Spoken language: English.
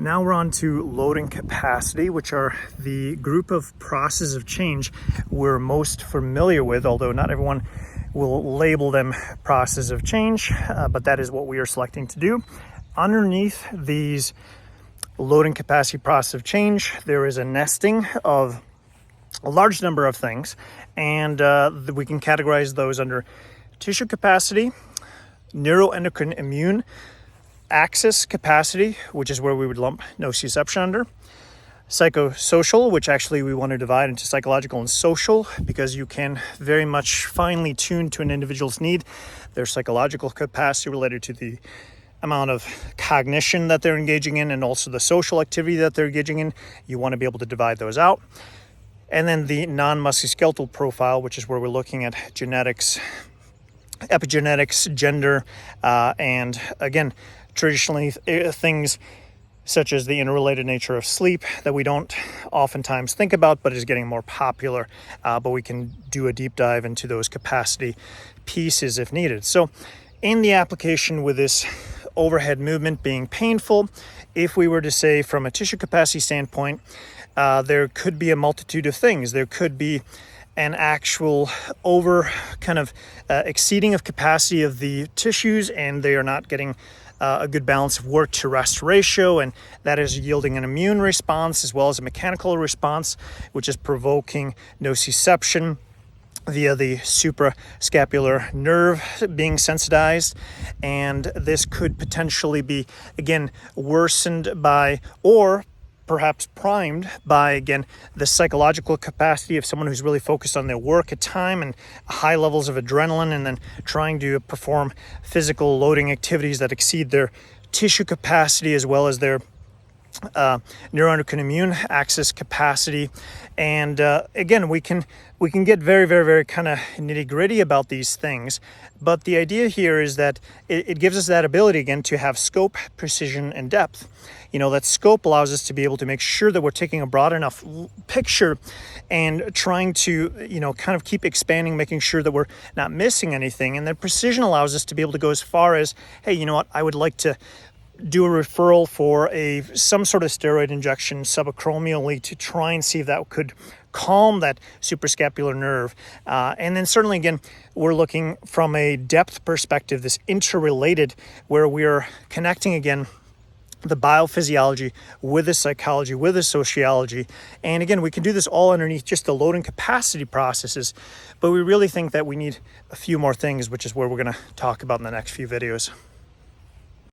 Now we're on to loading capacity, which are the group of processes of change we're most familiar with, although not everyone will label them processes of change, but that is what we are selecting to do. Underneath these loading capacity process of change, there is a nesting of a large number of things, and we can categorize those under tissue capacity, neuroendocrine-immune axis capacity, which is where we would lump nociception under, psychosocial, which actually we want to divide into psychological and social, because you can very much finely tune to an individual's need their psychological capacity related to the amount of cognition that they're engaging in and also the social activity that they're engaging in. You want to be able to divide those out. And then the non-musculoskeletal profile, which is where we're looking at genetics, epigenetics, gender, and again, traditionally things such as the interrelated nature of sleep that we don't oftentimes think about, but is getting more popular. But we can do a deep dive into those capacity pieces if needed. So in the application with this overhead movement being painful, if we were to say from a tissue capacity standpoint, there could be a multitude of things. There could be an actual exceeding of capacity of the tissues, and they are not getting a good balance of work to rest ratio, and that is yielding an immune response as well as a mechanical response, which is provoking nociception via the suprascapular nerve being sensitized. And this could potentially be, again, worsened by or perhaps primed by, again, the psychological capacity of someone who's really focused on their work at time and high levels of adrenaline, and then trying to perform physical loading activities that exceed their tissue capacity as well as their neuroendocrine-immune axis capacity. And again, we can get very, very, very kind of nitty-gritty about these things, but the idea here is that it gives us that ability again to have scope, precision, and depth. That scope allows us to be able to make sure that we're taking a broad enough picture and trying to, kind of keep expanding, making sure that we're not missing anything. And then precision allows us to be able to go as far as, hey, you know what, I would like to do a referral for some sort of steroid injection subacromially to try and see if that could calm that suprascapular nerve. And then certainly, again, we're looking from a depth perspective, this interrelated, where we're connecting, again, the biophysiology with the psychology, with the sociology. And again, we can do this all underneath just the loading capacity processes, but we really think that we need a few more things, which is where we're going to talk about in the next few videos.